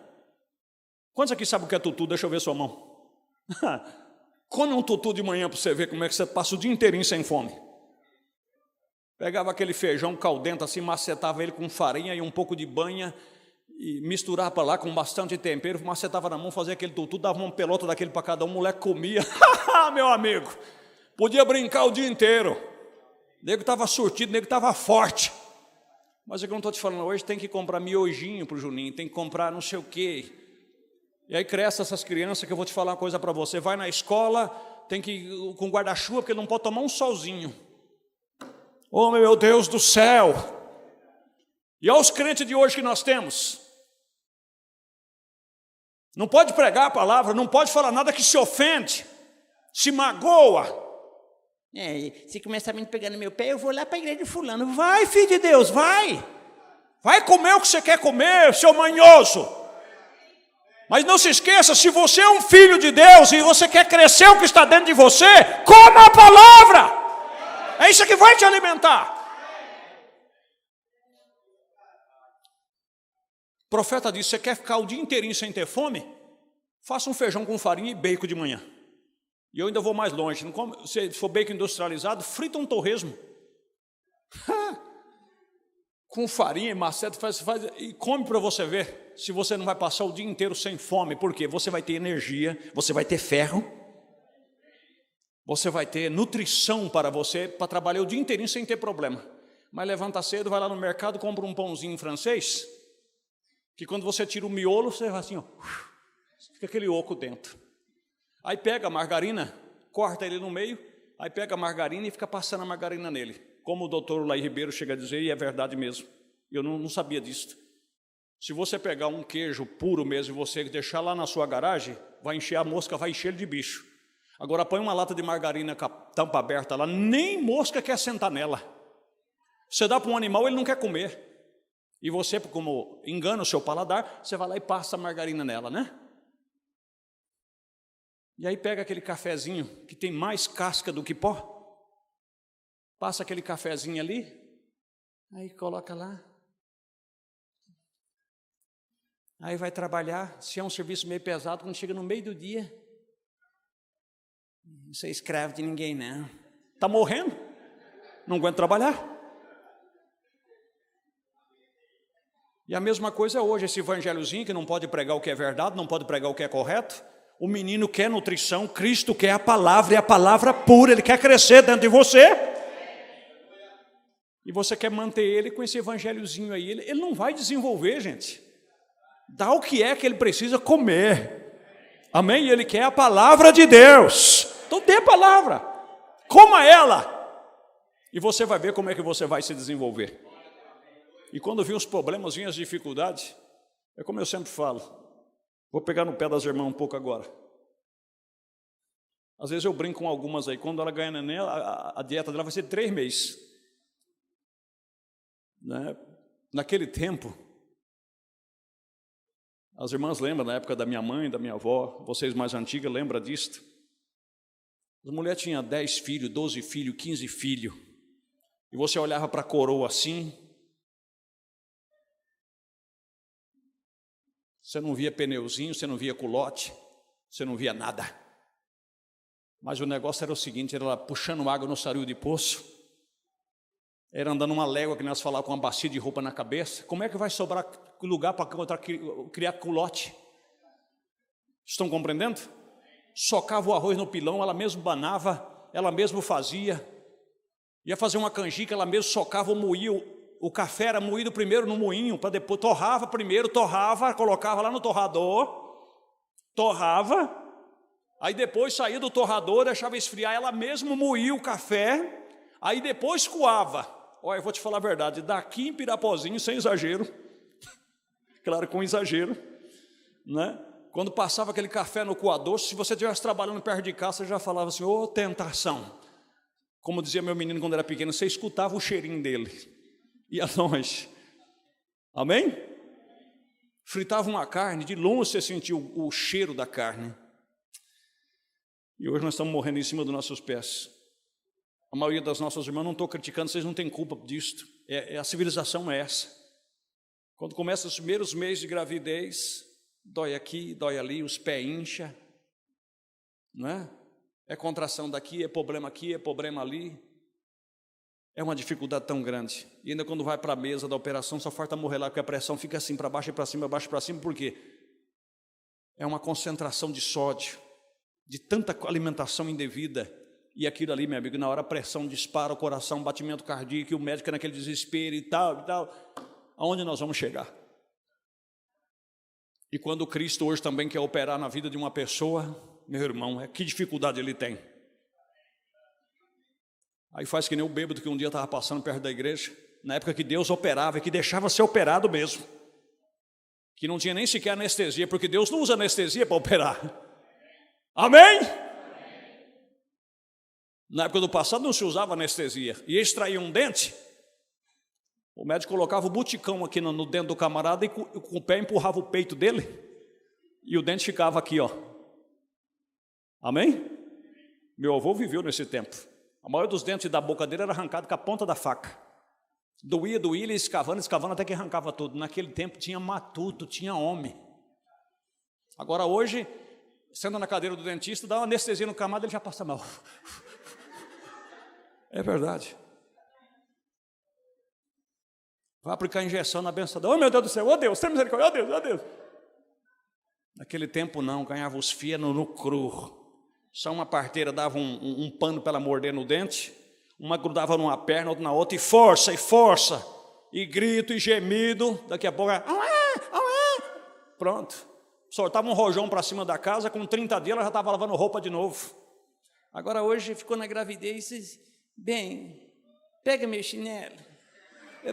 Quantos aqui sabem o que é tutu? Deixa eu ver sua mão. Come um tutu de manhã para você ver como é que você passa o dia inteirinho sem fome. Pegava aquele feijão caldento assim, macetava ele com farinha e um pouco de banha, e misturava para lá com bastante tempero, macetava na mão, fazia aquele tutu, dava uma pelota daquele para cada um, o moleque comia. Meu amigo, podia brincar o dia inteiro. O nego estava surtido, o nego estava forte. Mas é que eu não estou te falando, hoje tem que comprar miojinho para o Juninho, tem que comprar não sei o quê. E aí cresce essas crianças que eu vou te falar uma coisa para você. Vai na escola, tem que ir com guarda-chuva, porque ele não pode tomar um solzinho. Oh meu Deus do céu! E olha os crentes de hoje que nós temos. Não pode pregar a palavra, não pode falar nada que se ofende, se magoa. Se começar a me pegar no meu pé, eu vou lá para a igreja de fulano. Vai, filho de Deus, vai. Vai comer o que você quer comer, seu manhoso. Mas não se esqueça, se você é um filho de Deus e você quer crescer o que está dentro de você, coma a palavra. É isso que vai te alimentar. O profeta disse, você quer ficar o dia inteirinho sem ter fome? Faça um feijão com farinha e bacon de manhã. E eu ainda vou mais longe. Não come, se for bacon industrializado, frita um torresmo. Com farinha e maceta, faz, e come para você ver se você não vai passar o dia inteiro sem fome. Por quê? Você vai ter energia, você vai ter ferro, você vai ter nutrição para você, para trabalhar o dia inteirinho sem ter problema. Mas levanta cedo, vai lá no mercado, compra um pãozinho francês, que quando você tira o miolo, você vai assim, ó, fica aquele oco dentro. Aí pega a margarina, corta ele no meio, aí pega a margarina e fica passando a margarina nele. Como o doutor Lai Ribeiro chega a dizer, e é verdade mesmo, eu não sabia disso. Se você pegar um queijo puro mesmo e você deixar lá na sua garagem, vai encher a mosca, vai encher ele de bicho. Agora põe uma lata de margarina com a tampa aberta lá, nem mosca quer sentar nela. Você dá para um animal, ele não quer comer. E você, como engana o seu paladar, você vai lá e passa a margarina nela, né? E aí pega aquele cafezinho que tem mais casca do que pó, passa aquele cafezinho ali, aí coloca lá, aí vai trabalhar. Se é um serviço meio pesado, quando chega no meio do dia, não sei escravo de ninguém não, está morrendo, não aguenta trabalhar. E a mesma coisa é hoje, esse evangelhozinho que não pode pregar o que é verdade, não pode pregar o que é correto. O menino quer nutrição, Cristo quer a palavra, e a palavra pura, ele quer crescer dentro de você. E você quer manter ele com esse evangelhozinho aí, ele não vai desenvolver, gente. Dá o que é que ele precisa comer. Amém? E ele quer a palavra de Deus. Então dê a palavra, coma ela, e você vai ver como é que você vai se desenvolver. E quando vir os problemas, vir as dificuldades, é como eu sempre falo, vou pegar no pé das irmãs um pouco agora. Às vezes eu brinco com algumas aí, quando ela ganha neném, a dieta dela vai ser 3 meses. Né? Naquele tempo, as irmãs lembram na época da minha mãe, da minha avó, vocês mais antigas lembram disso? As mulheres tinham 10 filhos, 12 filhos, 15 filhos, e você olhava para a coroa assim, você não via pneuzinho, você não via culote, você não via nada. Mas o negócio era o seguinte, era ela puxando água no saril de poço, era andando uma légua que nós falávamos com uma bacia de roupa na cabeça. Como é que vai sobrar lugar para criar culote? Estão compreendendo? Socava o arroz no pilão, ela mesma banava, ela mesma fazia. Ia fazer uma canjica, ela mesmo socava ou moía. O café era moído primeiro no moinho, para depois torrava primeiro, colocava lá no torrador, torrava, aí depois saía do torrador, deixava esfriar, ela mesma moía o café, aí depois coava. Olha, eu vou te falar a verdade, daqui em Pirapozinho, sem exagero, claro, com exagero, né? Quando passava aquele café no coador, se você estivesse trabalhando perto de casa, você já falava assim, ô tentação. Como dizia meu menino quando era pequeno, você escutava o cheirinho dele. Ia longe. Amém? Fritava uma carne, de longe você sentiu o cheiro da carne. E hoje nós estamos morrendo em cima dos nossos pés. A maioria das nossas irmãs, não estou criticando, vocês não têm culpa disto. A civilização é essa. Quando começa os primeiros meses de gravidez, dói aqui, dói ali, os pés incham. Não é? É contração daqui, é problema ali. É uma dificuldade tão grande. E ainda quando vai para a mesa da operação, só falta morrer lá, porque a pressão fica assim, para baixo e para cima, baixo e para cima, por quê? É uma concentração de sódio, de tanta alimentação indevida. E aquilo ali, meu amigo, na hora a pressão dispara, o coração, batimento cardíaco, e o médico é naquele desespero e tal. Aonde nós vamos chegar? E quando Cristo hoje também quer operar na vida de uma pessoa, meu irmão, que dificuldade ele tem? Aí faz que nem o bêbado que um dia estava passando perto da igreja, na época que Deus operava e que deixava ser operado mesmo, que não tinha nem sequer anestesia, porque Deus não usa anestesia para operar. Amém? Na época do passado não se usava anestesia, ia extrair um dente, o médico colocava o buticão aqui no dente do camarada e com o pé empurrava o peito dele, e o dente ficava aqui, ó. Amém? Meu avô viveu nesse tempo. A maioria dos dentes da boca dele era arrancado com a ponta da faca. Doía, ele escavando, até que arrancava tudo. Naquele tempo tinha matuto, tinha homem. Agora hoje, sendo na cadeira do dentista, dá uma anestesia no camarada, ele já passa mal. É verdade. Vai aplicar injeção na benção. Oh meu Deus do céu, oh Deus, tem misericórdia, oh Deus, oh Deus. Naquele tempo não, ganhava os fios no cru. Só uma parteira dava um pano para ela morder no dente, uma grudava numa perna, outra na outra, e força, e grito, e gemido, daqui a pouco, pronto. Soltava um rojão para cima da casa, com 30 dias ela já estava lavando roupa de novo. Agora hoje ficou na gravidez, bem, pega meu chinelo,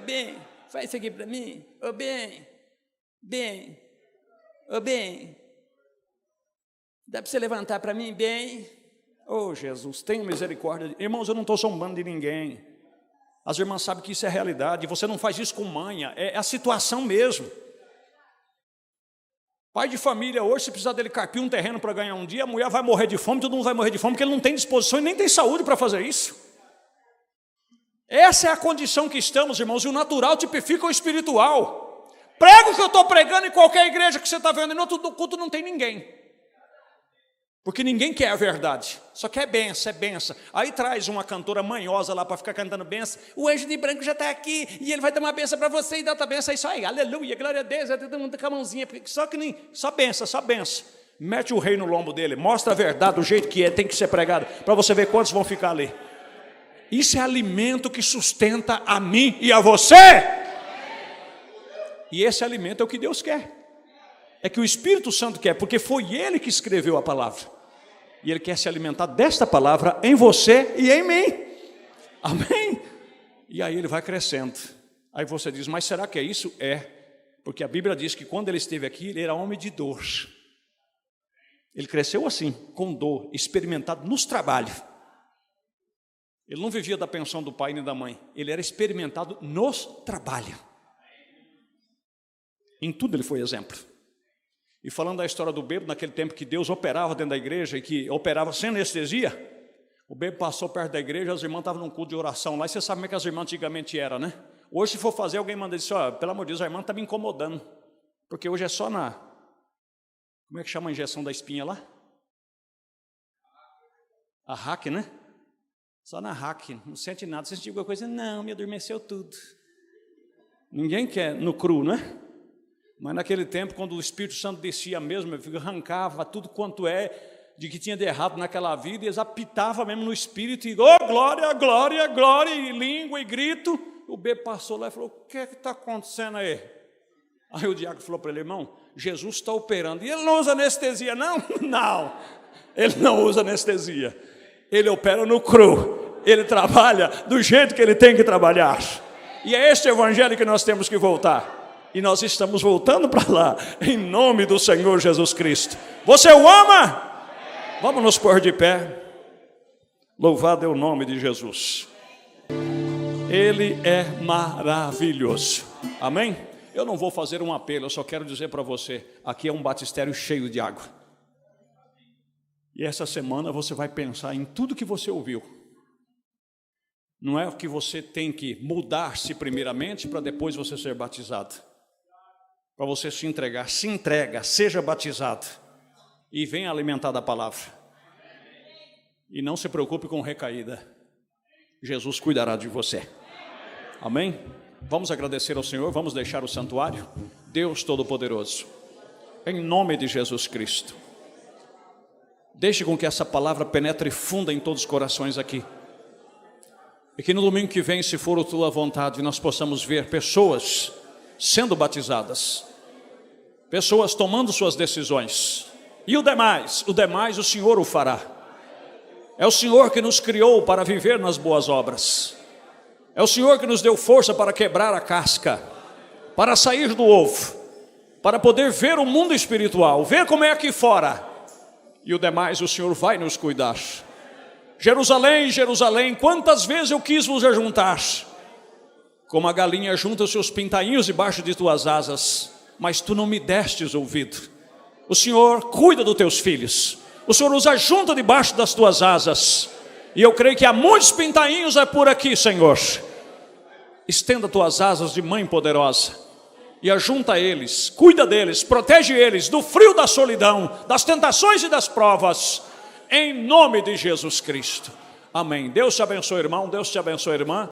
bem, faz isso aqui para mim, bem, dá para você levantar para mim bem? Oh, Jesus, tenha misericórdia. Irmãos, eu não estou zombando de ninguém. As irmãs sabem que isso é realidade. Você não faz isso com manha. É a situação mesmo. Pai de família hoje, se precisar dele carpir um terreno para ganhar um dia, a mulher vai morrer de fome, todo mundo vai morrer de fome, porque ele não tem disposição e nem tem saúde para fazer isso. Essa é a condição que estamos, irmãos, e o natural tipifica o espiritual. Prego o que eu estou pregando em qualquer igreja que você está vendo, e no outro culto não tem ninguém. Porque ninguém quer a verdade, só quer benção, é benção. Aí traz uma cantora manhosa lá para ficar cantando benção. O anjo de branco já está aqui e ele vai dar uma benção para você e dá outra benção. Aí só aí, aleluia, glória a Deus, todo mundo com a mãozinha, só benção. Mete o rei no lombo dele, mostra a verdade do jeito que é, tem que ser pregado, para você ver quantos vão ficar ali. Isso é alimento que sustenta a mim e a você. E esse alimento é o que Deus quer. É que o Espírito Santo quer, porque foi Ele que escreveu a palavra. E Ele quer se alimentar desta palavra em você e em mim. Amém? E aí Ele vai crescendo. Aí você diz, mas será que é isso? É. Porque a Bíblia diz que quando Ele esteve aqui, Ele era homem de dor. Ele cresceu assim, com dor, experimentado nos trabalhos. Ele não vivia da pensão do pai nem da mãe. Ele era experimentado nos trabalhos. Em tudo Ele foi exemplo. E falando da história do bêbado, naquele tempo que Deus operava dentro da igreja e que operava sem anestesia, o bêbado passou perto da igreja, as irmãs estavam num culto de oração lá, e você sabe como é que as irmãs antigamente eram, né? Hoje, se for fazer, alguém manda dizer, ó, pelo amor de Deus, a irmã está me incomodando, porque hoje é só na, como é que chama a injeção da espinha lá? A hack, né? Só na hack, não sente nada, você sentiu alguma coisa? Não, me adormeceu tudo. Ninguém quer no cru, né? Mas naquele tempo, quando o Espírito Santo descia mesmo, arrancava tudo quanto é de que tinha de errado naquela vida, e eles apitavam mesmo no espírito, e oh, glória, glória, glória, e língua, e grito. O B passou lá e falou: o que é que está acontecendo aí? Aí o diácono falou para ele: irmão, Jesus está operando, e ele não usa anestesia, não? Não, ele não usa anestesia, ele opera no cru, ele trabalha do jeito que ele tem que trabalhar, e é este evangelho que nós temos que voltar, e nós estamos voltando para lá, em nome do Senhor Jesus Cristo. Você o ama? Vamos nos pôr de pé. Louvado é o nome de Jesus. Ele é maravilhoso. Amém? Eu não vou fazer um apelo, eu só quero dizer para você, aqui é um batistério cheio de água. E essa semana você vai pensar em tudo que você ouviu. Não é que você tem que mudar-se primeiramente para depois você ser batizado. Para você se entregar, se entrega, seja batizado. E venha alimentar da palavra. E não se preocupe com recaída. Jesus cuidará de você. Amém? Vamos agradecer ao Senhor, vamos deixar o santuário. Deus Todo-Poderoso, em nome de Jesus Cristo, deixe com que essa palavra penetre funda em todos os corações aqui. E que no domingo que vem, se for a tua vontade, nós possamos ver pessoas sendo batizadas. Pessoas tomando suas decisões. E o demais o Senhor o fará. É o Senhor que nos criou para viver nas boas obras. É o Senhor que nos deu força para quebrar a casca, para sair do ovo, para poder ver o mundo espiritual, ver como é aqui fora. E o demais o Senhor vai nos cuidar. Jerusalém, Jerusalém, quantas vezes eu quis vos ajuntar, como a galinha junta os seus pintainhos debaixo de tuas asas, mas tu não me destes ouvido. O Senhor cuida dos teus filhos, o Senhor os ajunta debaixo das tuas asas, e eu creio que há muitos pintainhos por aqui, Senhor. Estenda tuas asas de mãe poderosa, e ajunta eles, cuida deles, protege eles do frio da solidão, das tentações e das provas, em nome de Jesus Cristo. Amém. Deus te abençoe, irmão, Deus te abençoe, irmã.